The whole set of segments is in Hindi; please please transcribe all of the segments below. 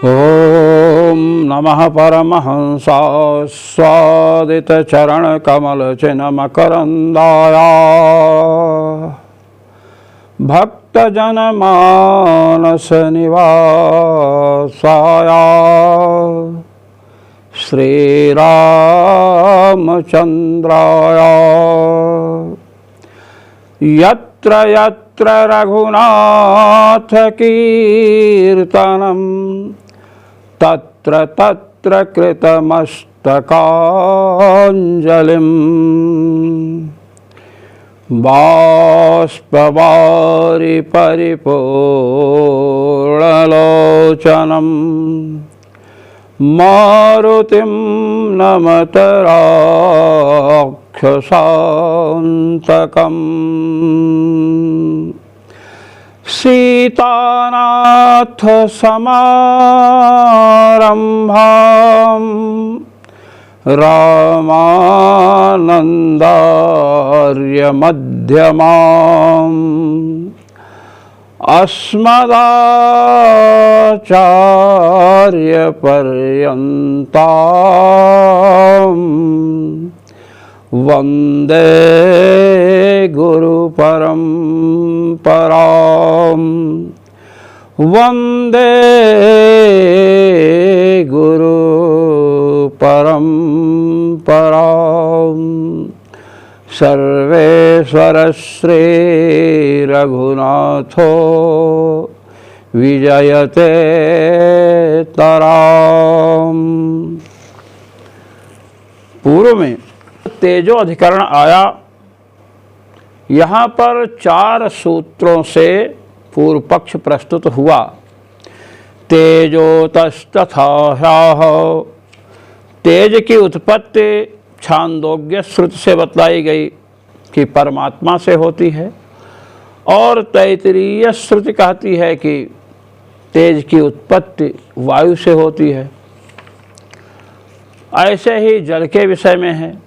ओम नमः परमहंसाय स्वादितचरणकमलचिन्मकरन्दाय भक्तजनमानसनिवासाय श्रीरामचन्द्राय यत्र यत्र रघुनाथकीर्तनं तत्र तत्र कृतमस्तकाञ्जलिं बाष्पवारि परिपूर्णलोचनं मारुतिं नमत राक्षसान्तकम् सीतानाथ समारम्भां रामानन्दार्य मध्यमाम् अस्मदाचार्य पर्यन्ताम् वन्दे गुरुपरम्परां वन्दे गुरुपरम्परां सर्वेश्वर श्रीरघुनाथो विजयते तराम। पूर्व में तेजो अधिकरण आया। यहाँ पर 4 सूत्रों से पूर्व पक्ष प्रस्तुत हुआ। तेजोतस्तथा तेज की उत्पत्ति छांदोग्य श्रुति से बतलाई गई कि परमात्मा से होती है, और तैत्तिरीय श्रुति कहती है कि तेज की उत्पत्ति वायु से होती है। ऐसे ही जल के विषय में है,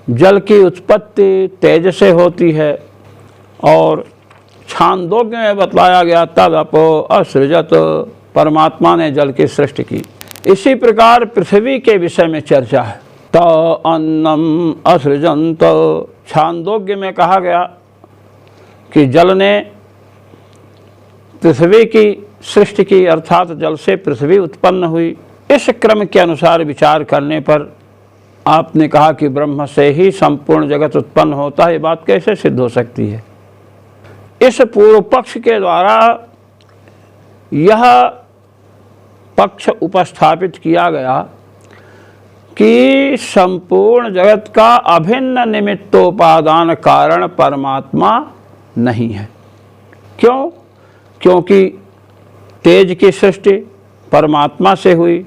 जल की उत्पत्ति तेज से होती है, और छांदोग्य में बतलाया गया तदपो असृजत, परमात्मा ने जल की सृष्टि की। इसी प्रकार पृथ्वी के विषय में चर्चा है। त अन्नम असृजंत, छांदोग्य में कहा गया कि जल ने पृथ्वी की सृष्टि की, अर्थात जल से पृथ्वी उत्पन्न हुई। इस क्रम के अनुसार विचार करने पर आपने कहा कि ब्रह्म से ही संपूर्ण जगत उत्पन्न होता है। ये बात कैसे सिद्ध हो सकती है? इस पूर्व पक्ष के द्वारा यह पक्ष उपस्थापित किया गया कि संपूर्ण जगत का अभिन्न निमित्तोपादान कारण परमात्मा नहीं है। क्यों? क्योंकि तेज की सृष्टि परमात्मा से हुई।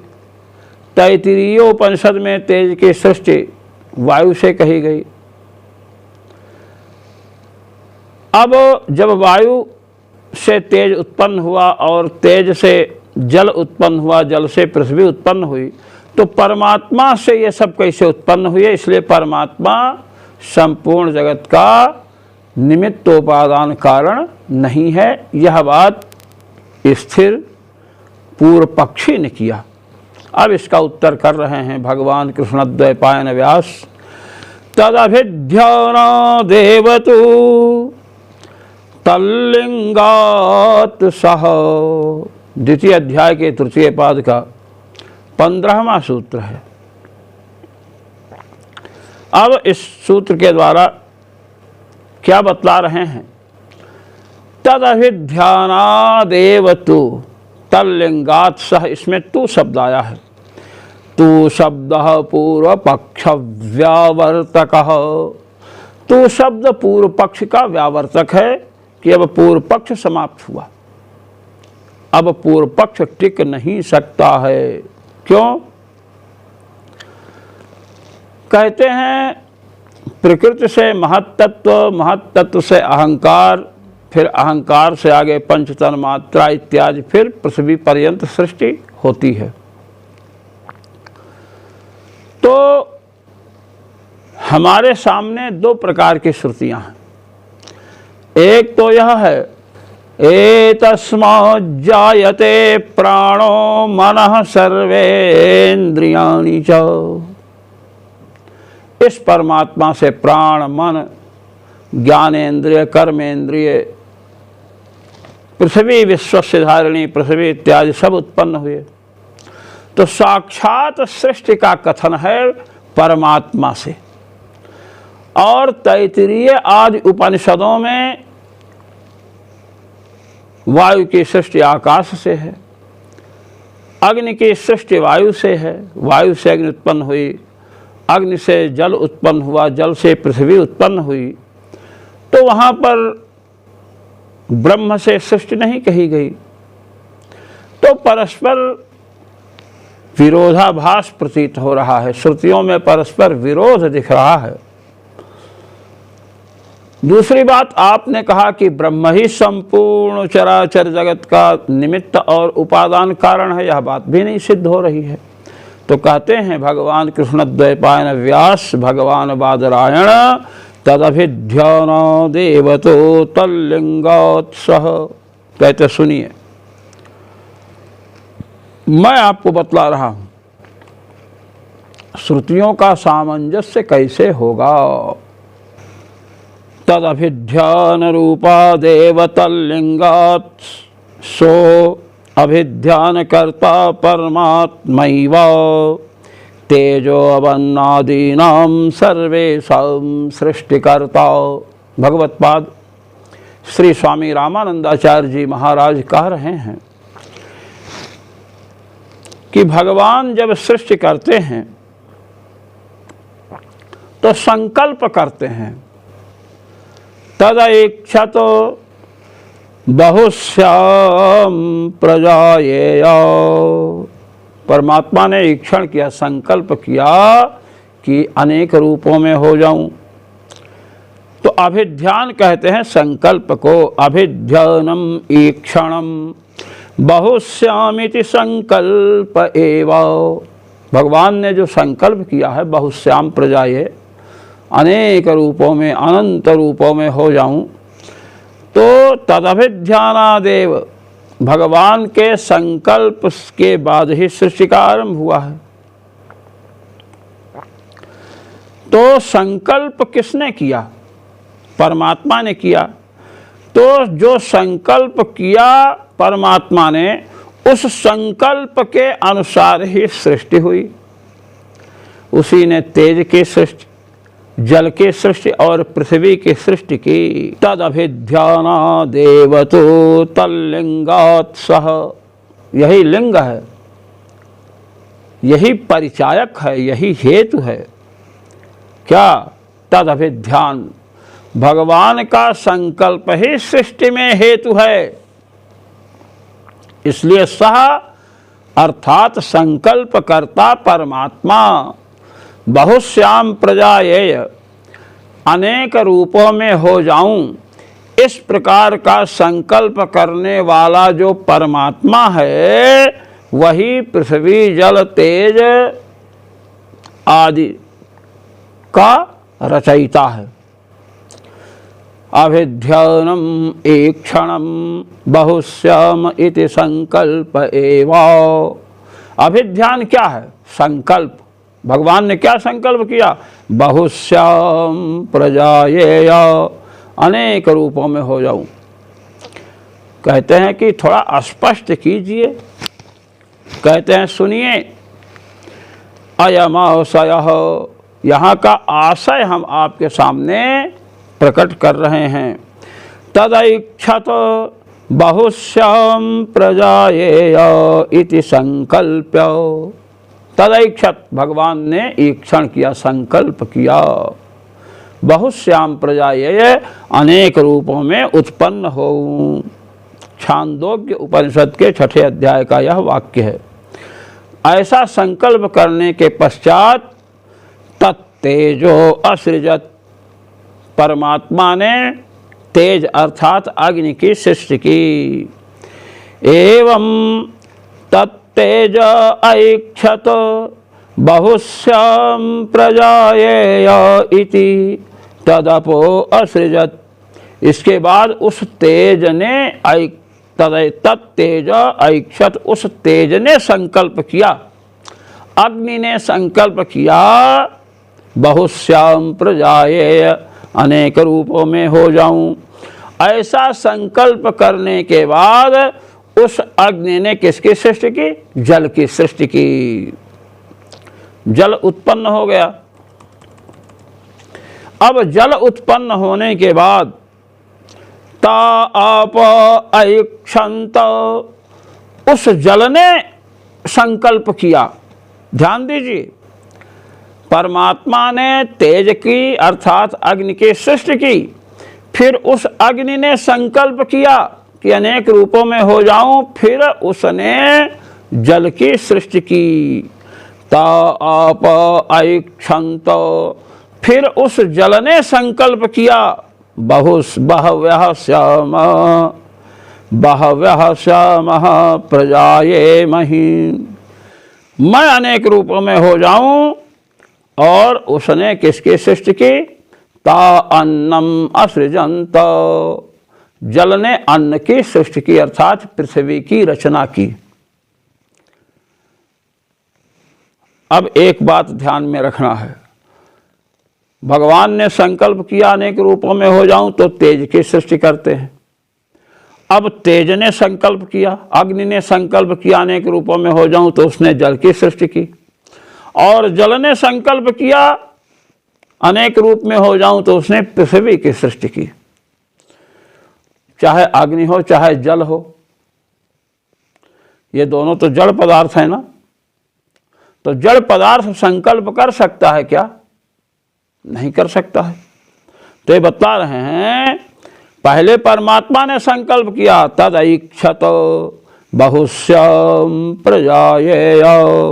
तैत्तिरीय उपनिषद में तेज की सृष्टि वायु से कही गई। अब जब वायु से तेज उत्पन्न हुआ और तेज से जल उत्पन्न हुआ, जल से पृथ्वी उत्पन्न हुई, तो परमात्मा से ये सब कैसे उत्पन्न हुए? इसलिए परमात्मा संपूर्ण जगत का निमित्तोपादान कारण नहीं है। यह बात स्थिर पूर्व पक्षी ने किया। अब इसका उत्तर कर रहे हैं भगवान कृष्णद्वैपायन व्यास। तदभिध्यानादेवतु तल्लिंगात् सह, द्वितीय अध्याय के तृतीय पाद का 15वां सूत्र है। अब इस सूत्र के द्वारा क्या बतला रहे हैं? तदभिध्यानादेवतु तल्लिंगात् सह, इसमें तू शब्द आया है। तू शब्द पूर्व पक्ष व्यावर्तक। तू शब्द पूर्व पक्ष का व्यावर्तक है कि अब पूर्व पक्ष समाप्त हुआ, अब पूर्व पक्ष टिक नहीं सकता है। क्यों? कहते हैं प्रकृति से महत्तत्व, महत्तत्व से अहंकार, फिर अहंकार से आगे पंचतन मात्रा इत्यादि, फिर पृथ्वी पर्यंत सृष्टि होती है। तो हमारे सामने 2 प्रकार की श्रुतियां हैं। एक तो यह है एतस्माज्जायते प्राणो मनः सर्वेन्द्रियाणि च। इस परमात्मा से प्राण, मन, ज्ञानेन्द्रिय, कर्मेंद्रिय, पृथ्वी, विश्वस्य धारिणी पृथ्वी इत्यादि सब उत्पन्न हुए। तो साक्षात सृष्टि का कथन है परमात्मा से। और तैत्तिरीय आदि उपनिषदों में वायु की सृष्टि आकाश से है, अग्नि की सृष्टि वायु से है, वायु से अग्नि उत्पन्न हुई, अग्नि से जल उत्पन्न हुआ, जल से पृथ्वी उत्पन्न हुई। तो वहाँ पर ब्रह्म से सृष्टि नहीं कही गई। तो परस्पर विरोधाभास प्रतीत हो रहा है, श्रुतियों में परस्पर विरोध दिख रहा है। दूसरी बात, आपने कहा कि ब्रह्म ही संपूर्ण चराचर जगत का निमित्त और उपादान कारण है, यह बात भी नहीं सिद्ध हो रही है। तो कहते हैं भगवान कृष्ण द्वैपायन व्यास भगवान बादरायण तदभिध्यानो देवतो तल्लिंगोत्सह। कहते सुनिए, मैं आपको बतला रहा हूं श्रुतियों का सामंजस्य कैसे होगा। तदभिध्यान रूपा देव तल्लिंगात् सो अभिध्यान कर्ता परमात्मैव तेजो अवन्नादीनां सर्वेषां सृष्टिकर्ता। भगवत्पाद श्री स्वामी रामानंदाचार्य जी महाराज कह रहे हैं कि भगवान जब सृष्टि करते हैं तो संकल्प करते हैं। तदैक्षतो बहुश्याम प्रजायेय। परमात्मा ने ईक्षण किया, संकल्प किया कि अनेक रूपों में हो जाऊं। तो अभिध्यान कहते हैं संकल्प को। अभिध्यानम ईक्षणम बहुश्यामिति संकल्प एव। भगवान ने जो संकल्प किया है बहुश्याम प्रजाये, अनेक रूपों में, अनंत रूपों में हो जाऊं, तो तदभिध्यानादेव, भगवान के संकल्प के बाद ही सृष्टि का आरंभ हुआ है। तो संकल्प किसने किया? परमात्मा ने किया। तो जो संकल्प किया परमात्मा ने, उस संकल्प के अनुसार ही सृष्टि हुई। उसी ने तेज की सृष्टि, जल की सृष्टि और पृथ्वी की सृष्टि की। तदभिध्याना देवतो तल्लिंगात् सह। यही लिंग है, यही परिचायक है, यही हेतु है। क्या? तदभिध्यान, भगवान का संकल्प ही सृष्टि में हेतु है। इसलिए सह अर्थात संकल्प करता परमात्मा। बहुश्याम प्रजायेय, अनेक रूपों में हो जाऊं, इस प्रकार का संकल्प करने वाला जो परमात्मा है वही पृथ्वी, जल, तेज आदि का रचयिता है। अभिध्यानम ईक्षणम बहुश्याम इति संकल्प एव। अभिध्यान क्या है? संकल्प। भगवान ने क्या संकल्प किया? बहुश्याम प्रजायेय, अनेक रूपों में हो जाऊं। कहते हैं कि थोड़ा स्पष्ट कीजिए। कहते हैं सुनिए, अयमाशयः, यहाँ का आशय हम आपके सामने प्रकट कर रहे हैं। तदैक्षत बहुश्याम प्रजायेय इति संकल्प्य। तदैक्षत, भगवान ने ईक्षण किया, संकल्प किया। बहुश्याम प्रजायेय, अनेक रूपों में उत्पन्न हो। छांदोग्य उपनिषद के 6ठे अध्याय का यह वाक्य है। ऐसा संकल्प करने के पश्चात तत्तेजो असृजत, परमात्मा ने तेज अर्थात अग्नि की सृष्टि की। एवं तत्तेज ऐक्षत बहुश्याम प्रजायेय इति तदपो असृजत इसके बाद उस तेज ने तत्तेज ऐक्षत, उस तेज ने संकल्प किया, अग्नि ने संकल्प किया, बहुश्याम प्रजाये, अनेक रूपों में हो जाऊं। ऐसा संकल्प करने के बाद उस अग्नि ने किसकी सृष्टि की? जल की सृष्टि की। जल उत्पन्न हो गया। अब जल उत्पन्न होने के बाद ता आप ऐक्षंत, उस जल ने संकल्प किया। ध्यान दीजिए, परमात्मा ने तेज की अर्थात अग्नि की सृष्टि की, फिर उस अग्नि ने संकल्प किया कि अनेक रूपों में हो जाऊं, फिर उसने जल की सृष्टि की। ता आप ऐक्षंत, फिर उस जल ने संकल्प किया, बहव्यः श्यामः प्रजाये मही, मैं अनेक रूपों में हो जाऊं। और उसने किसकी सृष्टि की? ता अन्नम असृजंत, जल ने अन्न की सृष्टि की अर्थात पृथ्वी की रचना की। अब एक बात ध्यान में रखना है, भगवान ने संकल्प किया अनेक रूपों में हो जाऊं तो तेज की सृष्टि करते हैं। अब तेज ने संकल्प किया, अग्नि ने संकल्प किया अनेक रूपों में हो जाऊं तो उसने जल की सृष्टि की, और जल ने संकल्प किया अनेक रूप में हो जाऊं तो उसने पृथ्वी की सृष्टि की। चाहे अग्नि हो चाहे जल हो, ये दोनों तो जड़ पदार्थ है ना। तो जड़ पदार्थ संकल्प कर सकता है क्या? नहीं कर सकता है। तो ये बता रहे हैं, पहले परमात्मा ने संकल्प किया, तद ऐक्षत बहुश्याम प्रजाये।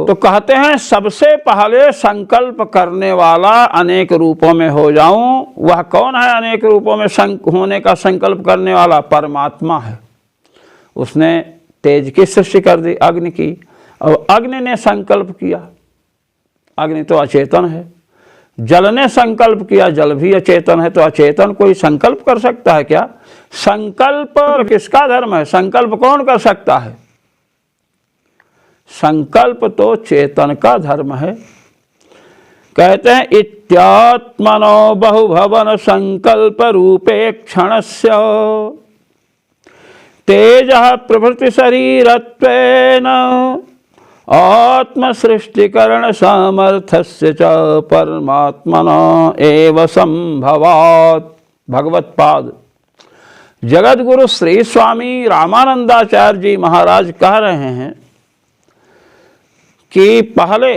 तो कहते हैं सबसे पहले संकल्प करने वाला अनेक रूपों में हो जाऊं, वह कौन है? अनेक रूपों में होने का संकल्प करने वाला परमात्मा है। उसने तेज की सृष्टि कर दी, अग्नि की, और अग्नि ने संकल्प किया, अग्नि तो अचेतन है। जल ने संकल्प किया, जल भी अचेतन है। तो अचेतन कोई संकल्प कर सकता है क्या? संकल्प किसका धर्म है? संकल्प कौन कर सकता है? संकल्प तो चेतन का धर्म है। कहते हैं इत्यात्मनो बहुभवन संकल्प रूपे क्षणस्य तेजः प्रभृति शरीरत्वेन आत्म सृष्टिकरण सामर्थ्यस्य च परमात्मना एव संभवात्। भगवत पाद जगत गुरु श्री स्वामी रामानंदाचार्य जी महाराज कह रहे हैं कि पहले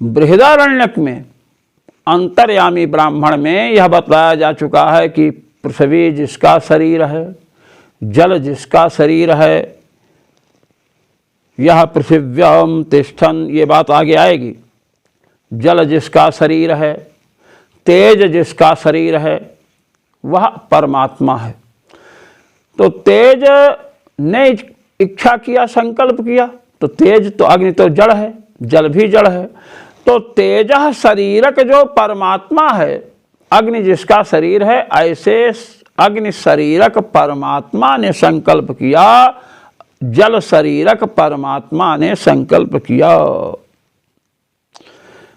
बृहदारण्यक में अंतर्यामी ब्राह्मण में यह बताया जा चुका है कि पृथ्वी जिसका शरीर है, जल जिसका शरीर है, यह पृथिव्याम तिष्ठन, ये बात आगे आएगी। जल जिसका शरीर है, तेज जिसका शरीर है, वह परमात्मा है। तो तेज ने इच्छा किया, संकल्प किया, तो तेज तो अग्नि तो जड़ है, जल भी जड़ है। तो तेजः शरीरक जो परमात्मा है, अग्नि जिसका शरीर है, ऐसे अग्नि शरीरक परमात्मा ने संकल्प किया, जल शरीरक परमात्मा ने संकल्प किया।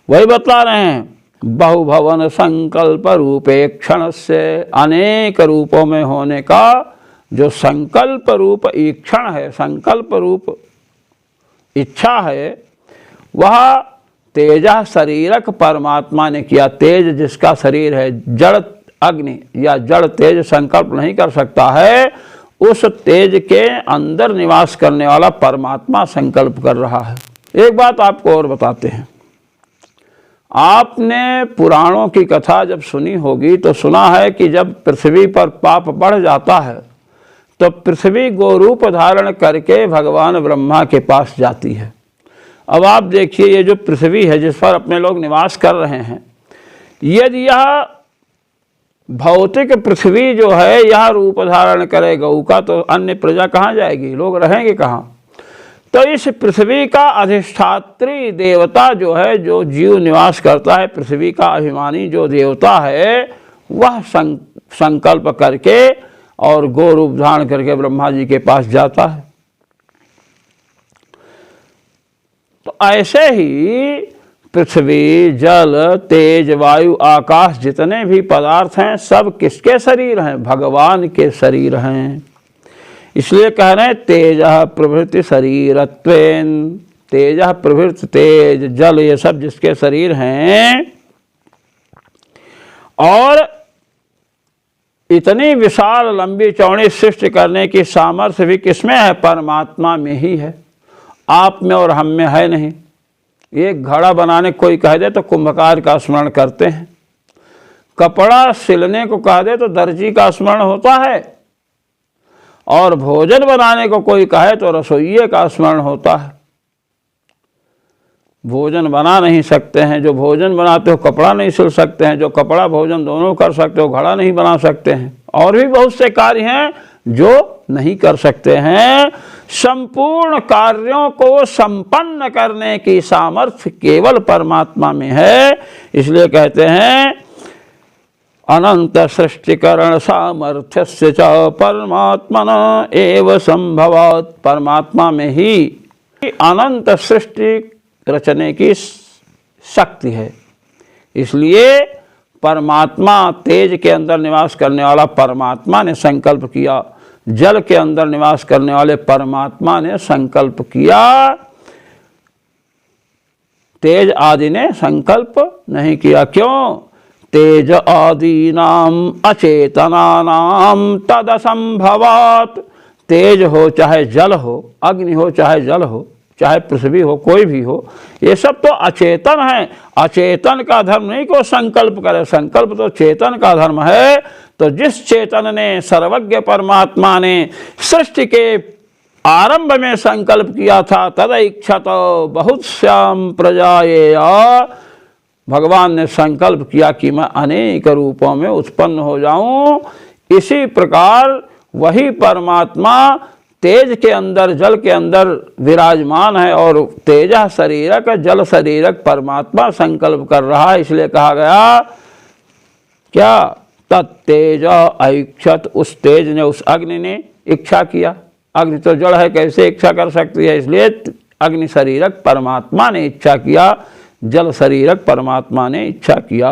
वही बता रहे हैं, बहुभवन संकल्प रूपे क्षण से, अनेक रूपों में होने का जो संकल्प रूप ईक्षण है, संकल्प रूप इच्छा है, वह तेजः शरीरक परमात्मा ने किया। तेज जिसका शरीर है, जड़ अग्नि या जड़ तेज संकल्प नहीं कर सकता है, उस तेज के अंदर निवास करने वाला परमात्मा संकल्प कर रहा है। एक बात आपको और बताते हैं, आपने पुराणों की कथा जब सुनी होगी तो सुना है कि जब पृथ्वी पर पाप बढ़ जाता है तो पृथ्वी गोरूप धारण करके भगवान ब्रह्मा के पास जाती है। अब आप देखिए, ये जो पृथ्वी है जिस पर अपने लोग निवास कर रहे हैं, यदि यह भौतिक पृथ्वी जो है यह रूप धारण करे गऊ का, तो अन्य प्रजा कहाँ जाएगी? लोग रहेंगे कहाँ? तो इस पृथ्वी का अधिष्ठात्री देवता जो है, जो जीव निवास करता है, पृथ्वी का अभिमानी जो देवता है, संकल्प करके और गो रूप धारण करके ब्रह्मा जी के पास जाता है। तो ऐसे ही पृथ्वी, जल, तेज, वायु, आकाश जितने भी पदार्थ हैं सब किसके शरीर हैं? भगवान के शरीर हैं। इसलिए कह रहे हैं तेजः प्रभृति शरीरत्वेन, तेजः प्रभृति, तेज, जल, ये सब जिसके शरीर हैं। और इतनी विशाल लंबी चौड़ी सृष्टि करने की सामर्थ्य भी किसमें है? परमात्मा में ही है, आप में और हम में है नहीं। एक घड़ा बनाने कोई कह दे तो कुंभकार का स्मरण करते हैं, कपड़ा सिलने को कह दे तो दर्जी का स्मरण होता है, और भोजन बनाने को कोई कहे तो रसोइये का स्मरण होता है। भोजन बना नहीं सकते हैं, जो भोजन बनाते हो कपड़ा नहीं सिल सकते हैं, जो कपड़ा भोजन दोनों कर सकते हो घड़ा नहीं बना सकते हैं, और भी बहुत से कार्य हैं जो नहीं कर सकते हैं। संपूर्ण कार्यों को संपन्न करने की सामर्थ्य केवल परमात्मा में है। इसलिए कहते हैं अनंत सृष्टिकरण सामर्थ्यस्य च परमात्मना एव संभवात्, परमात्मा में ही अनंत सृष्टि रचने की शक्ति है। इसलिए परमात्मा, तेज के अंदर निवास करने वाला परमात्मा ने संकल्प किया, जल के अंदर निवास करने वाले परमात्मा ने संकल्प किया, तेज आदि ने संकल्प नहीं किया। क्यों? तेज आदीनाम अचेतनानाम तदसंभवात्, तेज हो चाहे जल हो, अग्नि हो चाहे जल हो, चाहे पृथ्वी हो, कोई भी हो, ये सब तो अचेतन है। अचेतन का धर्म नहीं को संकल्प करे, संकल्प तो चेतन का धर्म है। तो जिस चेतन ने, सर्वज्ञ परमात्मा ने सृष्टि के आरंभ में संकल्प किया था, तदैक्षत बहुश्याम प्रजायेय, भगवान ने संकल्प किया कि मैं अनेक रूपों में उत्पन्न हो जाऊं। इसी प्रकार वही परमात्मा तेज के अंदर, जल के अंदर विराजमान है, और तेजः शरीरक, जल शरीरक परमात्मा संकल्प कर रहा है। इसलिए कहा गया क्या? तत्तेज ऐक्षत, उस तेज ने, उस अग्नि ने इच्छा किया। अग्नि तो जड़ है, कैसे इच्छा कर सकती है? इसलिए अग्नि शरीरक परमात्मा ने इच्छा किया, जल शरीरक परमात्मा ने इच्छा किया।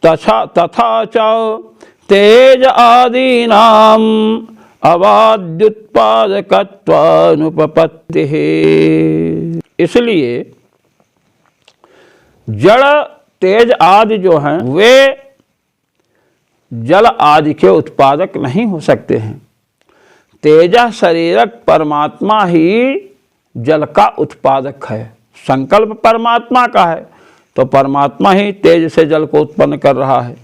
तथा च तेज आदीनाम अवाद्युत्पादकत्वानुपपत्ति, इसलिए जड़, तेज आदि जो हैं वे जल आदि के उत्पादक नहीं हो सकते हैं। तेजः शरीरक परमात्मा ही जल का उत्पादक है। संकल्प परमात्मा का है, तो परमात्मा ही तेज से जल को उत्पन्न कर रहा है।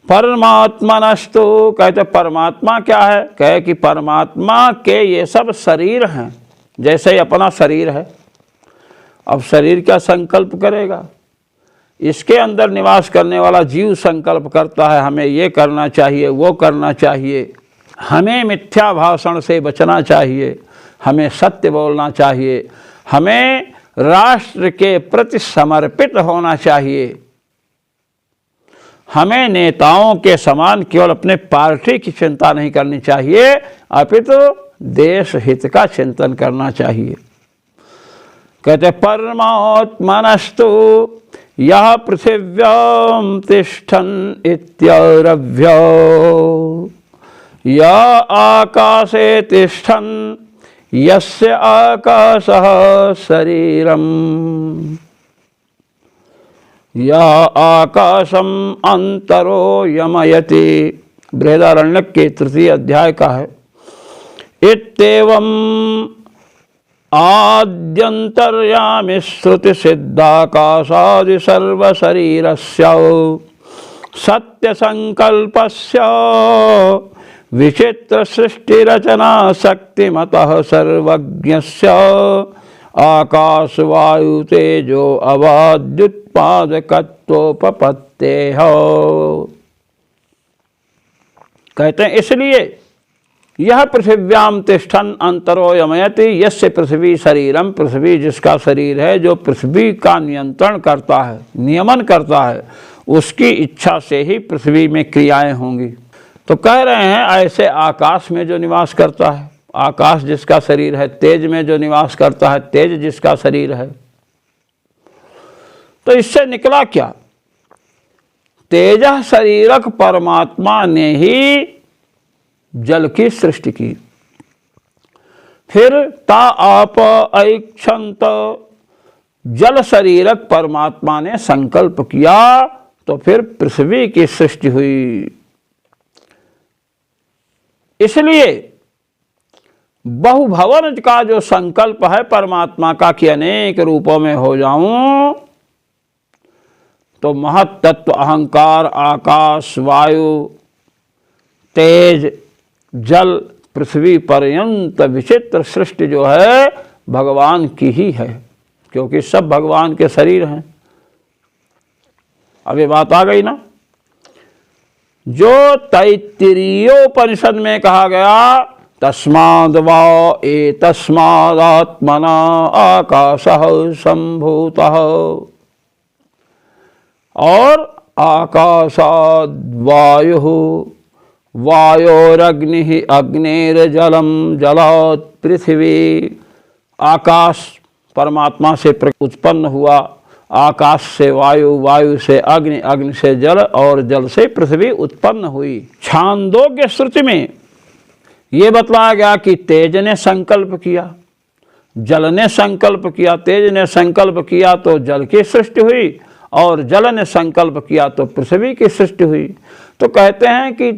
परमात्मनस्तु, कहते परमात्मा क्या है? कहे कि परमात्मा के ये सब शरीर हैं, जैसे ही अपना शरीर है। अब शरीर क्या संकल्प करेगा? इसके अंदर निवास करने वाला जीव संकल्प करता है, हमें ये करना चाहिए, वो करना चाहिए, हमें मिथ्या भाषण से बचना चाहिए, हमें सत्य बोलना चाहिए, हमें राष्ट्र के प्रति समर्पित होना चाहिए, हमें नेताओं के समान केवल अपने पार्टी की चिंता नहीं करनी चाहिए, अपितु देश हित का चिंतन करना चाहिए। कहते परमात्मनस्तु यह पृथिव्यां तिष्ठन् इत्यरभ्य या आकाशे तिष्ठन् यस्य आकाशः शरीरम् या आकाशम अंतरो यमयति, बृहदारण्यक के 3 अध्याय का है। इत्येवम् आद्यंतर्यामि श्रुति सिद्धाकाशादि सर्व शरीरस्य सत्य संकल्पस्य विचित्र सृष्टि रचना शक्तिमतः सर्वज्ञस्य आकाश वायु तेजो अवाद्युत्पादकत्वोपपत्तेः। कहते हैं इसलिए यह पृथिव्याम तिष्ठन् अंतरो यमयति, यस्य पृथ्वी शरीरम, पृथ्वी जिसका शरीर है, जो पृथ्वी का नियंत्रण करता है, नियमन करता है, उसकी इच्छा से ही पृथ्वी में क्रियाएं होंगी। तो कह रहे हैं ऐसे आकाश में जो निवास करता है, आकाश जिसका शरीर है, तेज में जो निवास करता है, तेज जिसका शरीर है, तो इससे निकला क्या? तेजः शरीरक परमात्मा ने ही जल की सृष्टि की। फिर ता आप ऐक्षंत, जल शरीरक परमात्मा ने संकल्प किया तो फिर पृथ्वी की सृष्टि हुई। इसलिए बहुभवन का जो संकल्प है परमात्मा का कि अनेक रूपों में हो जाऊं, तो महत तत्व अहंकार, आकाश, वायु, तेज, जल, पृथ्वी पर्यंत विचित्र सृष्टि जो है भगवान की ही है, क्योंकि सब भगवान के शरीर हैं। अब ये बात आ गई ना, जो तैत्तिरीयोपनिषद में कहा गया तस्माद् वा एतस्मादात्मना आकाशः सम्भूतः, और आकाशाद् वायुः, वायोरग्निः, अग्निर्जलम, जलात् पृथ्वी। आकाश परमात्मा से उत्पन्न हुआ, आकाश से वायु, वायु से अग्नि, अग्नि से जल और जल से पृथ्वी उत्पन्न हुई। छांदोग्य श्रुति में ये बतलाया गया कि तेज ने संकल्प किया, जल ने संकल्प किया, तेज ने संकल्प किया तो जल की सृष्टि हुई, और जल ने संकल्प किया तो पृथ्वी की सृष्टि हुई। तो कहते हैं कि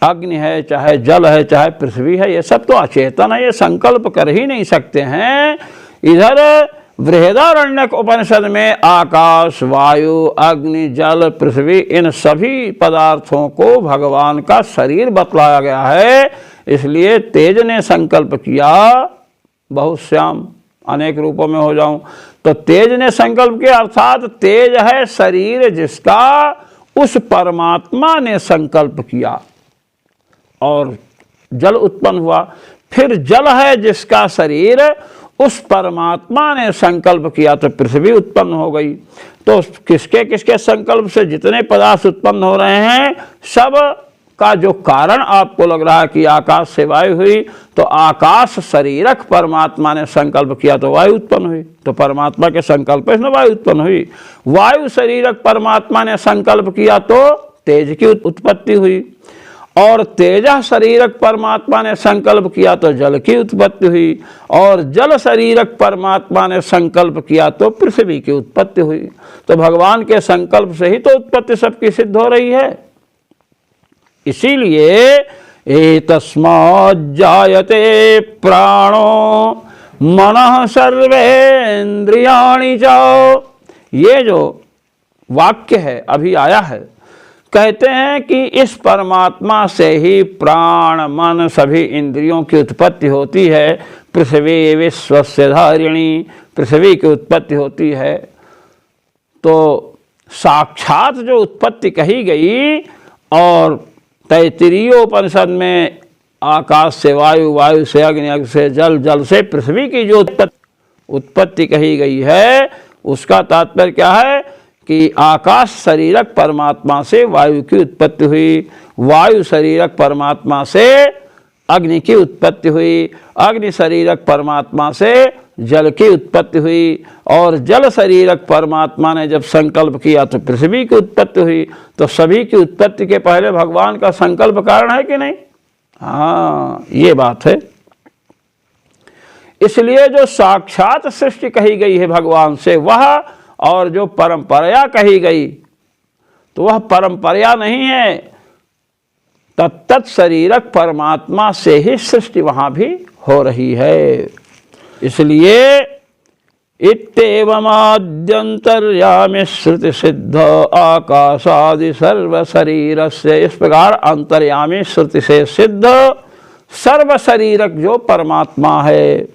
अग्नि है, चाहे जल है, चाहे पृथ्वी है, ये सब तो अचेतन है, ये संकल्प कर ही नहीं सकते हैं। इधर बृहदारण्यक उपनिषद में आकाश, वायु, अग्नि, जल, पृथ्वी, इन सभी पदार्थों को भगवान का शरीर बतलाया गया है। इसलिए तेज ने संकल्प किया बहुत श्याम अनेक रूपों में हो जाऊं, तो तेज ने संकल्प किया, अर्थात तेज है शरीर जिसका, उस परमात्मा ने संकल्प किया और जल उत्पन्न हुआ। फिर जल है जिसका शरीर, उस परमात्मा ने संकल्प किया तो पृथ्वी उत्पन्न हो गई। तो किसके किसके संकल्प से जितने पदार्थ उत्पन्न हो रहे हैं, सब का जो कारण आपको लग रहा है कि आकाश से वायु हुई, तो आकाश शरीरक परमात्मा ने संकल्प किया तो वायु उत्पन्न हुई, तो परमात्मा के संकल्प से वायु उत्पन्न हुई। वायु शरीरक परमात्मा ने संकल्प किया तो तेज की उत्पत्ति हुई, और तेजः शरीरक परमात्मा ने संकल्प किया तो जल की उत्पत्ति हुई, और जल शरीरक परमात्मा ने संकल्प किया तो पृथ्वी की उत्पत्ति हुई। तो भगवान के संकल्प से ही तो उत्पत्ति सबकी सिद्ध हो रही है। इसीलिए एतस्मात् जायते प्राणो मनः सर्वेन्द्रियाणि च, ये जो वाक्य है अभी आया है, कहते हैं कि इस परमात्मा से ही प्राण, मन, सभी इंद्रियों की उत्पत्ति होती है। पृथ्वी विश्वस्य धारिणी, पृथ्वी की उत्पत्ति होती है। तो साक्षात जो उत्पत्ति कही गई, और तैत्तिरीयोपनिषद में आकाश से वायु, वायु से अग्नि, अग्नि से जल, जल से पृथ्वी की जो उत्पत्ति कही गई है, उसका तात्पर्य क्या है कि आकाश शरीरक परमात्मा से वायु की उत्पत्ति हुई, वायु शरीरक परमात्मा से अग्नि की उत्पत्ति हुई, अग्नि शरीरक परमात्मा से जल की उत्पत्ति हुई, और जल शरीरक परमात्मा ने जब संकल्प किया तो पृथ्वी की उत्पत्ति हुई। तो सभी की उत्पत्ति के पहले भगवान का संकल्प कारण है कि नहीं? हाँ, ये बात है। इसलिए जो साक्षात सृष्टि कही गई है भगवान से, वह, और जो परंपरा कही गई, तो वह परंपरा नहीं है, तत्त शरीरक परमात्मा से ही सृष्टि वहां भी हो रही है। इसलिए इत्येवमाद्यंतर्यामि श्रुति सिद्ध आकाशादि सर्व शरीर से, इस प्रकार अंतर्यामी श्रुति से सिद्ध सर्व शरीरक जो परमात्मा है,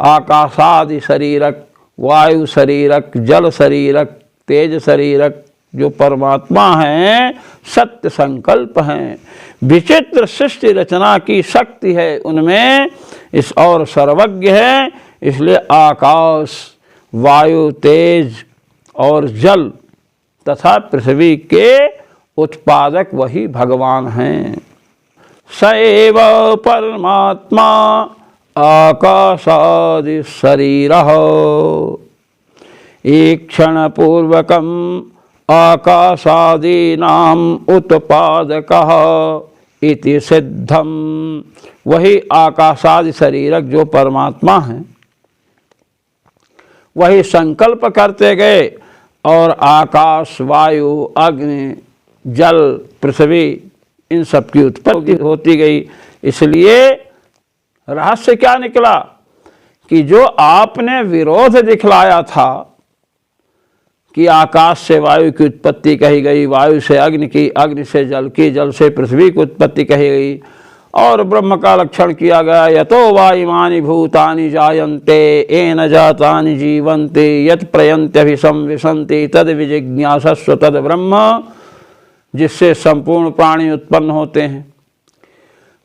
आकाशादि शरीरक, वायु शरीरक, जल शरीरक, तेज शरीरक जो परमात्मा हैं, सत्य संकल्प हैं, विचित्र सृष्टि रचना की शक्ति है उनमें, इस और सर्वज्ञ है। इसलिए आकाश, वायु, तेज और जल, तथा पृथ्वी के उत्पादक वही भगवान हैं। स एव परमात्मा आकाशादि शरीरः ईक्षण पूर्वकम आकाशादीनाम उत्पादकः इति सिद्धम। वही आकाशादि शरीरक जो परमात्मा है वही संकल्प करते गए और आकाश, वायु, अग्नि, जल, पृथ्वी इन सब की उत्पत्ति होती गई। इसलिए रहस्य क्या निकला कि जो आपने विरोध दिखलाया था कि आकाश से वायु की उत्पत्ति कही गई, वायु से अग्नि की, अग्नि से जल की, जल से पृथ्वी की उत्पत्ति कही गई, और ब्रह्म का लक्षण किया गया यतो वा इमानि भूतानि जायन्ते येन जातानि जीवन्ते यत् प्रयन्त्यभिसंविशन्ति तद विजिज्ञासस्व तद ब्रह्म, जिससे संपूर्ण प्राणी उत्पन्न होते हैं।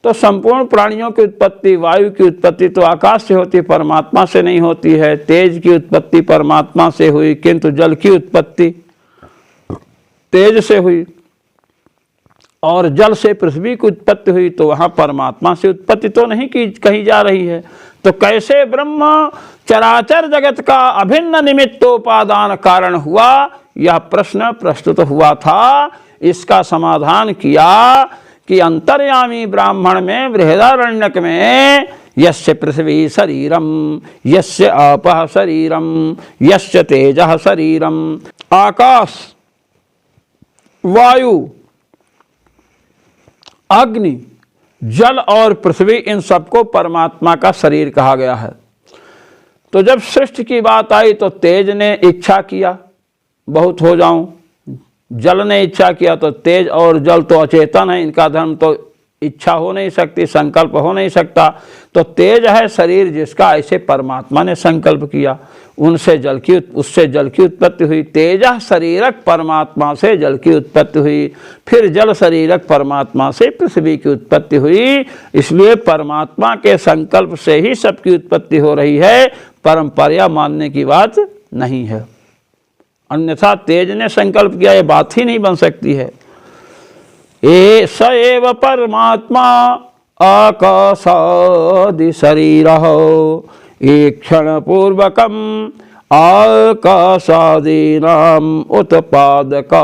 तो संपूर्ण प्राणियों की उत्पत्ति, वायु की उत्पत्ति तो आकाश से होती, परमात्मा से नहीं होती है। तेज की उत्पत्ति परमात्मा से हुई, किंतु जल की उत्पत्ति तेज से हुई, और जल से पृथ्वी की उत्पत्ति हुई, तो वहाँ परमात्मा से उत्पत्ति तो नहीं की कही जा रही है। तो कैसे ब्रह्म चराचर जगत का अभिन्न निमित्तोपादान कारण हुआ, यह प्रश्न प्रस्तुत हुआ था। इसका समाधान किया कि अंतर्यामी ब्राह्मण में बृहदारण्यक में यस्य पृथ्वी शरीरम यस्य आपः शरीरम यस्य तेजः शरीरम, आकाश, वायु, अग्नि, जल और पृथ्वी इन सबको परमात्मा का शरीर कहा गया है। तो जब सृष्टि की बात आई तो तेज ने इच्छा किया बहुत हो जाऊं, जल ने इच्छा किया, तो तेज और जल तो अचेतन है, इनका धर्म तो इच्छा हो नहीं सकती, संकल्प हो नहीं सकता। तो तेज है शरीर जिसका, ऐसे परमात्मा ने संकल्प किया, उससे जल की उत्पत्ति हुई। तेजः शरीरक परमात्मा से जल की उत्पत्ति हुई, फिर जल शरीरक परमात्मा से पृथ्वी की उत्पत्ति हुई। इसलिए परमात्मा के संकल्प से ही सबकी उत्पत्ति हो रही है, परंपरा मानने की बात नहीं है। अन्यथा तेज ने संकल्प किया, ये बात ही नहीं बन सकती है। ए स एव परमात्मा आकाशादि शरीरः ईक्षण पूर्वकम आकाशादीनाम उत्पादक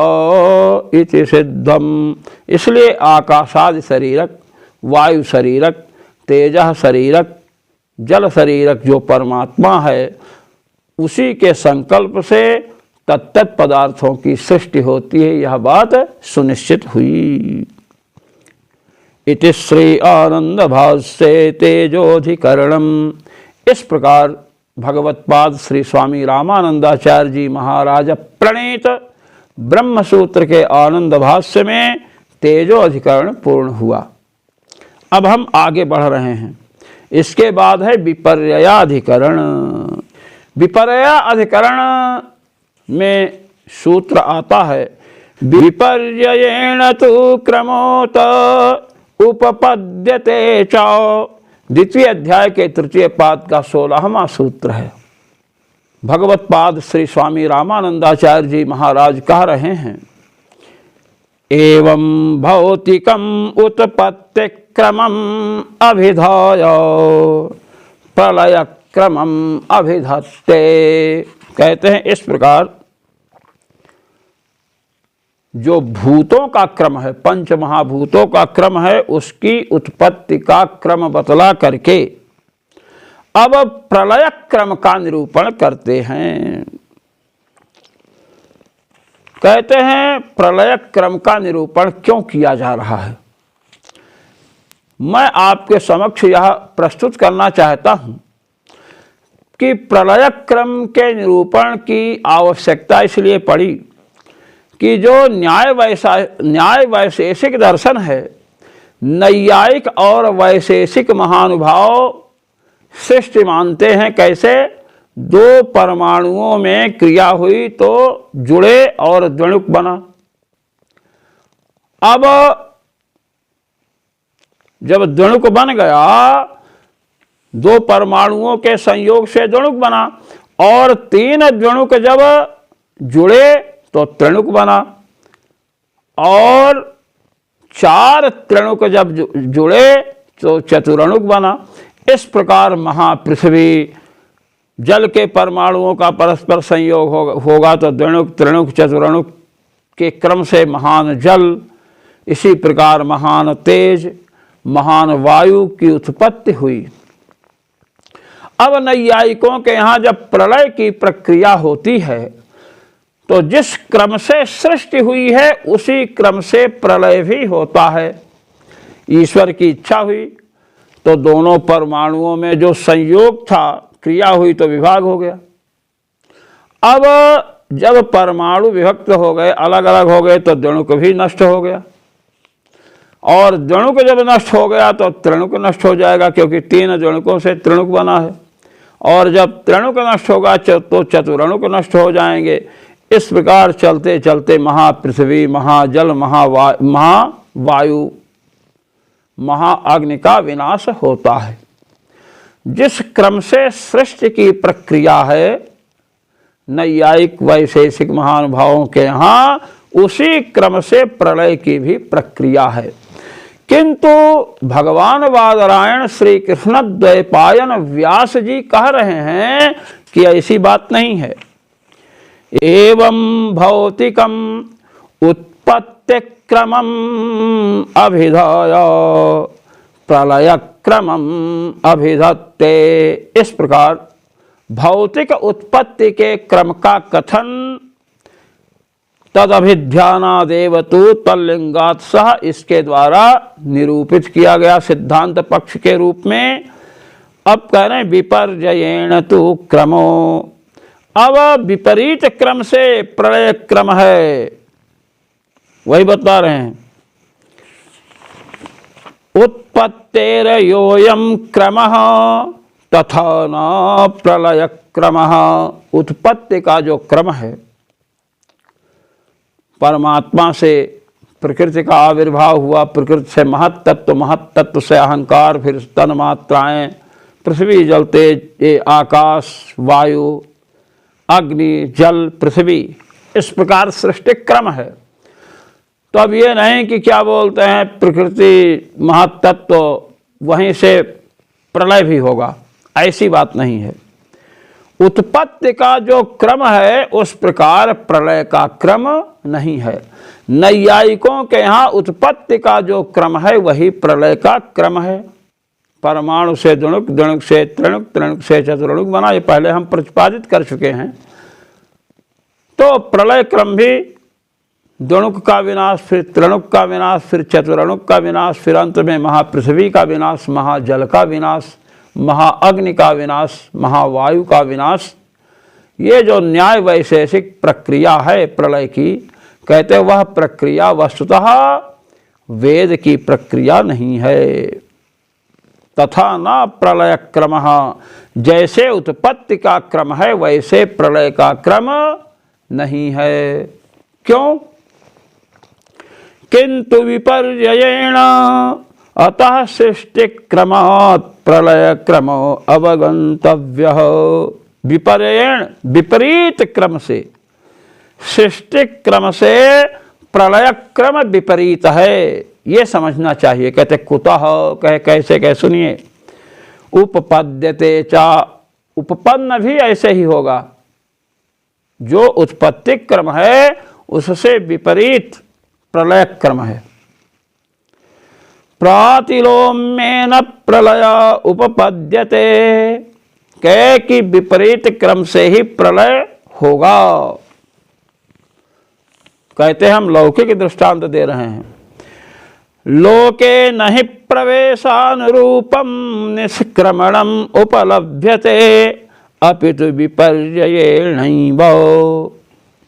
इति सिद्धम। इसलिए आकाशादि शरीरक, वायु शरीरक, तेजः शरीरक, जल शरीरक जो परमात्मा है, उसी के संकल्प से तत्त पदार्थों की सृष्टि होती है, यह बात सुनिश्चित हुई। इति श्री आनंद भाष्ये तेजोधिकरणम। इस प्रकार भगवत्पाद श्री स्वामी रामानंदाचार्य जी महाराज प्रणीत ब्रह्मसूत्र के आनंद भाष्य में तेजोधिकरण पूर्ण हुआ। अब हम आगे बढ़ रहे हैं। इसके बाद है विपर्ययाधिकरण। विपर्ययाधिकरण में सूत्र आता है विपर्ययेण तु क्रमोत उपपद्यते च। द्वितीय अध्याय के तृतीय पाद का 16वां सूत्र है। भगवत्पाद श्री स्वामी रामानंदाचार्य जी महाराज कह रहे हैं एवं भौतिकम उत्पत्ति क्रमम अभिधाय प्रलय क्रमम अभिधत्ते। कहते हैं इस प्रकार जो भूतों का क्रम है, पंच महाभूतों का क्रम है, उसकी उत्पत्ति का क्रम बतला करके अब प्रलय क्रम का निरूपण करते हैं। कहते हैं प्रलय क्रम का निरूपण क्यों किया जा रहा है। मैं आपके समक्ष यह प्रस्तुत करना चाहता हूं कि प्रलय क्रम के निरूपण की आवश्यकता इसलिए पड़ी कि जो न्याय वैशेषिक दर्शन है, नैयायिक और वैशेषिक महानुभाव सृष्टि मानते हैं। कैसे? दो परमाणुओं में क्रिया हुई तो जुड़े और द्वणुक बना। अब जब द्वणुक बन गया, दो परमाणुओं के संयोग से द्वणुक बना, और तीन द्वणुक जब जुड़े तो त्रिणुक बना, और 4 त्रिणुक जब जुड़े तो चतुरणुक बना। इस प्रकार महापृथ्वी, जल के परमाणुओं का परस्पर संयोग होगा तो द्विणुक, त्रिणुक, चतुरणुक के क्रम से महान जल, इसी प्रकार महान तेज, महान वायु की उत्पत्ति हुई। अब नैयायिकों के यहाँ जब प्रलय की प्रक्रिया होती है तो जिस क्रम से सृष्टि हुई है उसी क्रम से प्रलय भी होता है। ईश्वर की इच्छा हुई तो दोनों परमाणुओं में जो संयोग था, क्रिया हुई तो विभाग हो गया। अब जब परमाणु विभक्त हो गए, अलग अलग हो गए, तो द्विणुक भी नष्ट हो गया, और द्विणुक जब नष्ट हो गया तो त्रिणुक नष्ट हो जाएगा, क्योंकि 3 द्विणुकों से त्रिणुक बना है। और जब त्रिणुक नष्ट होगा तो चतुरणुक नष्ट हो जाएंगे। इस प्रकार चलते चलते महापृथ्वी, महाजल, महावायु, महाअग्नि का विनाश होता है। जिस क्रम से सृष्टि की प्रक्रिया है नैयायिक वैशेषिक महानुभावों के यहाँ, उसी क्रम से प्रलय की भी प्रक्रिया है। किंतु भगवान बादरायण श्री कृष्ण द्वैपायन व्यास जी कह रहे हैं कि ऐसी बात नहीं है। एवं भौतिकम उत्पत्ति क्रमम अभिधाय प्रलय क्रमम अभिधत्ते। इस प्रकार भौतिक उत्पत्ति के क्रम का कथन तदभिध्यानादेव तु तल्लिंगात् सह इसके द्वारा निरूपित किया गया सिद्धांत पक्ष के रूप में। अब कह रहे हैं विपर्ययेण तु क्रमो। अब विपरीत क्रम से प्रलय क्रम है, वही बता रहे हैं। उत्पत्तेरयोऽयं क्रमः तथा न प्रलय क्रमः। उत्पत्ति का जो क्रम है, परमात्मा से प्रकृति का आविर्भाव हुआ, प्रकृति से महत्तत्व, महत्तत्व से अहंकार, फिर तन मात्राएं, पृथ्वी, जल, तेज, आकाश, वायु, अग्नि, जल, पृथ्वी, इस प्रकार सृष्टि क्रम है। तो अब ये नहीं कि क्या बोलते हैं प्रकृति महत्तत्व वहीं से प्रलय भी होगा, ऐसी बात नहीं है। उत्पत्ति का जो क्रम है उस प्रकार प्रलय का क्रम नहीं है। नैयायिकों के यहाँ उत्पत्ति का जो क्रम है वही प्रलय का क्रम है। परमाणु से द्विणुक, द्विणुक से त्रिणुक, त्रिणुक से चतुर्णुक बना, ये पहले हम प्रतिपादित कर चुके हैं। तो प्रलय क्रम भी द्विणुक का विनाश, फिर त्रिणुक का विनाश, फिर चतुर्णुक का विनाश, फिर अंत में महापृथ्वी का विनाश, महाजल का विनाश, महाअग्नि का विनाश, महावायु का विनाश। ये जो न्याय वैशेषिक प्रक्रिया है प्रलय की, कहते वह प्रक्रिया वस्तुतः वेद की प्रक्रिया नहीं है। तथा न प्रलय क्रमः, जैसे उत्पत्ति का क्रम है वैसे प्रलय का क्रम नहीं है। क्यों? किंतु विपर्ययेण अतः सृष्टि क्रमात् प्रलय क्रमो अवगंतव्यः। विपर्ययेण विपरीत क्रम से, सृष्टि क्रम से प्रलय क्रम विपरीत है, ये समझना चाहिए। कहते कुतः, कहे कैसे, कहे सुनिए। उपपद्यते चा, उपपन्न भी ऐसे ही होगा। जो उत्पत्ति क्रम है उससे विपरीत प्रलय क्रम है। प्रातिलोम्येन प्रलय उपपद्यते, कहे कि विपरीत क्रम से ही प्रलय होगा। कहते हम लौकिक दृष्टांत दे रहे हैं। लोके नहि प्रवेशानुरूपम निष्क्रमणम उपलभ्यते अपितु विपर्ययेणैव।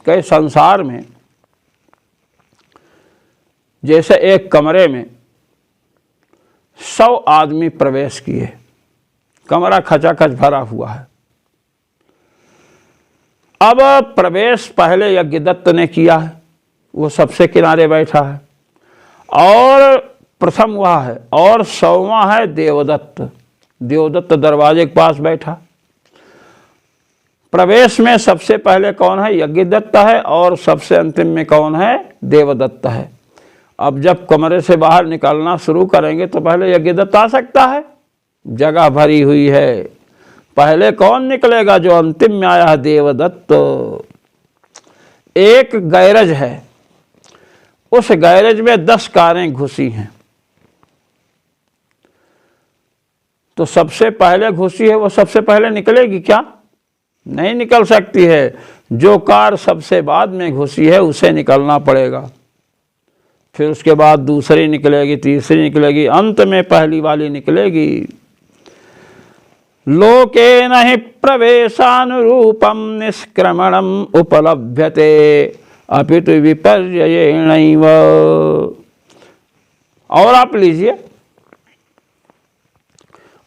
कहे संसार में जैसे एक कमरे में 100 आदमी प्रवेश किए, कमरा खचाखच भरा हुआ है। अब प्रवेश पहले यज्ञदत्त ने किया है, वो सबसे किनारे बैठा है, और प्रथम वह है, और 100वां है देवदत्त। देवदत्त दरवाजे के पास बैठा। प्रवेश में सबसे पहले कौन है? यज्ञदत्त है, और सबसे अंतिम में कौन है? देवदत्त है। अब जब कमरे से बाहर निकलना शुरू करेंगे तो पहले यज्ञदत्त आ सकता है, जगह भरी हुई है। पहले कौन निकलेगा? जो अंतिम में आया है, देवदत्त। एक गैरेज है, उस गैरेज में 10 कारें घुसी हैं, तो सबसे पहले घुसी है वो सबसे पहले निकलेगी क्या? नहीं निकल सकती है। जो कार सबसे बाद में घुसी है उसे निकलना पड़ेगा, फिर उसके बाद दूसरी निकलेगी, तीसरी निकलेगी, अंत में पहली वाली निकलेगी। लोके नहि प्रवेशानुरूपम निष्क्रमणम उपलभ्यते अपितु विपर्ययेणैव। और आप लीजिए,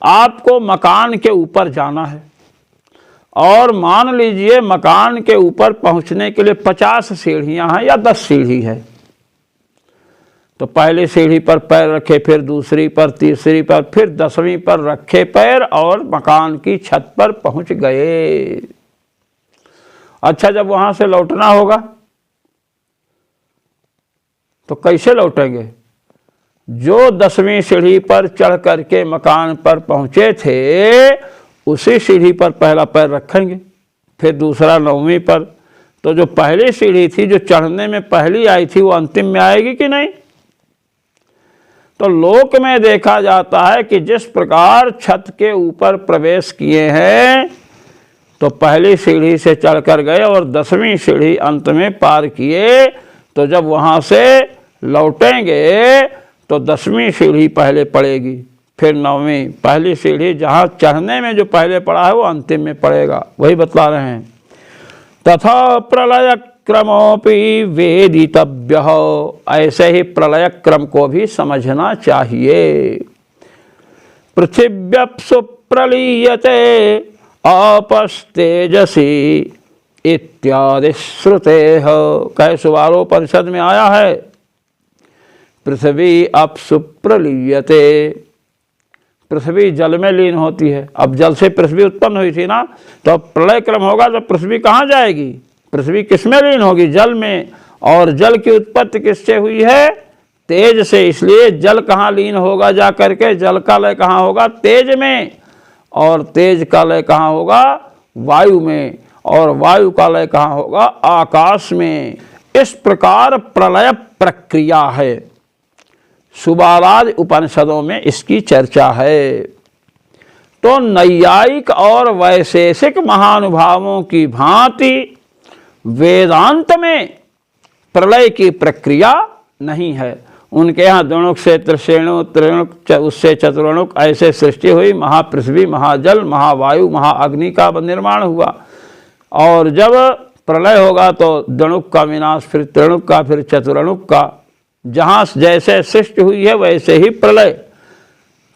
आपको मकान के ऊपर जाना है, और मान लीजिए मकान के ऊपर पहुंचने के लिए 50 सीढ़ियां हैं या 10 सीढ़ी है। तो पहली सीढ़ी पर पैर रखे, फिर दूसरी पर, तीसरी पर, फिर 10वीं पर रखे पैर, और मकान की छत पर पहुंच गए। अच्छा, जब वहां से लौटना होगा तो कैसे लौटेंगे? जो 10वीं सीढ़ी पर चढ़ करके मकान पर पहुंचे थे, उसी सीढ़ी पर पहला पैर रखेंगे, फिर दूसरा 9वीं पर। तो जो पहली सीढ़ी थी, जो चढ़ने में पहली आई थी, वो अंतिम में आएगी कि नहीं? तो लोक में देखा जाता है कि जिस प्रकार छत के ऊपर प्रवेश किए हैं, तो पहली सीढ़ी से चढ़कर गए और 10वीं सीढ़ी अंत में पार किए, तो जब वहाँ से लौटेंगे तो 10वीं सीढ़ी पहले पड़ेगी, फिर 9वीं। पहली सीढ़ी जहाँ चढ़ने में जो पहले पड़ा है वो अंतिम में पड़ेगा, वही बतला रहे हैं। तथा प्रलय क्रमोपि वेदितव्य, ऐसे ही प्रलय क्रम को भी समझना चाहिए। पृथिव्यप्सु प्रलीयते आपस्तेजसी इत्यादि श्रुतेः। कह सुवारोपनिषद में आया है, पृथ्वी अप्सु प्रलीयते, पृथ्वी जल में लीन होती है। अब जल से पृथ्वी उत्पन्न हुई थी ना, तो अब प्रलय क्रम होगा तो पृथ्वी कहाँ जाएगी? पृथ्वी किसमें लीन होगी? जल में। और जल की उत्पत्ति किससे हुई है? तेज से। इसलिए जल कहाँ लीन होगा जा करके? जल का लय कहाँ होगा? तेज में। और तेज का लय कहाँ होगा? वायु में। और वायु का लय कहाँ होगा? आकाश में। इस प्रकार प्रलय प्रक्रिया है। सुबालादि उपनिषदों में इसकी चर्चा है। तो नैयायिक और वैशेषिक महानुभावों की भांति वेदांत में प्रलय की प्रक्रिया नहीं है। उनके यहाँ द्विणुक से त्रिशेणु, त्रिणुक उससे चतुर्णुक ऐसे सृष्टि हुई। महापृथ्वी, महाजल, महावायु, महाअग्नि का निर्माण हुआ। और जब प्रलय होगा तो द्विणुक का विनाश, फिर त्रिणुक का, फिर चतुर्णुक का। जहाँ जैसे सृष्टि हुई है वैसे ही प्रलय।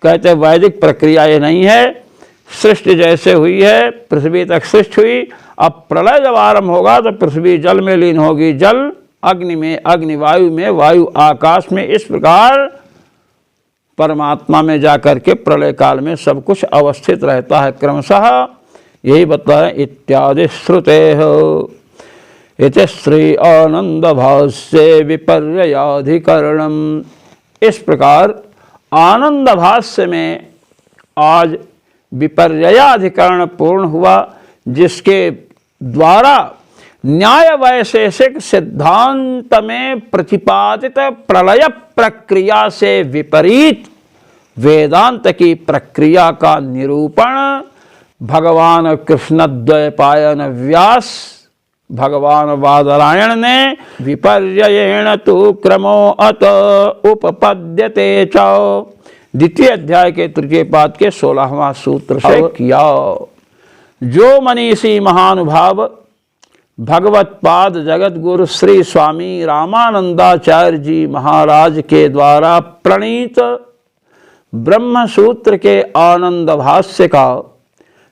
कहते वैदिक प्रक्रिया ये नहीं है। सृष्टि जैसे हुई है, पृथ्वी तक सृष्टि हुई। अब प्रलय जब आरंभ होगा तो पृथ्वी जल में लीन होगी, जल अग्नि में, अग्नि वायु में, वायु आकाश में। इस प्रकार परमात्मा में जाकर के प्रलय काल में सब कुछ अवस्थित रहता है क्रमशः। यही बताएं इत्यादि श्रुतेः। इति श्री आनंद भाष्ये विपर्ययाधिकरणम्। इस प्रकार आनंद भाष्य में आज विपर्ययाधिकरण पूर्ण हुआ, जिसके द्वारा न्याय वैशेषिक सिद्धांत में प्रतिपादित प्रलय प्रक्रिया से विपरीत वेदांत की प्रक्रिया का निरूपण भगवान कृष्णद्वैपायन व्यास, भगवान बादरायण ने विपर्ययेण तु क्रमो अत उपपद्यते च द्वितीय अध्याय के तृतीय पाद के 16वां सूत्र से किया। जो मनीषी महानुभाव भगवत पाद जगत गुरु श्री स्वामी रामानंदाचार्य जी महाराज के द्वारा प्रणीत ब्रह्म सूत्र के आनंद भाष्य का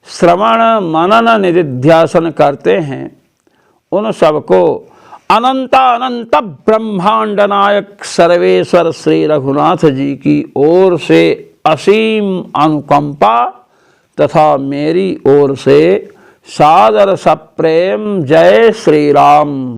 श्रवण मनन निधिध्यासन करते हैं, उन सबको अनंत ब्रह्मांड नायक सर्वेश्वर श्री रघुनाथ जी की ओर से असीम अनुकंपा तथा मेरी ओर से सादर सप्रेम जय श्री राम।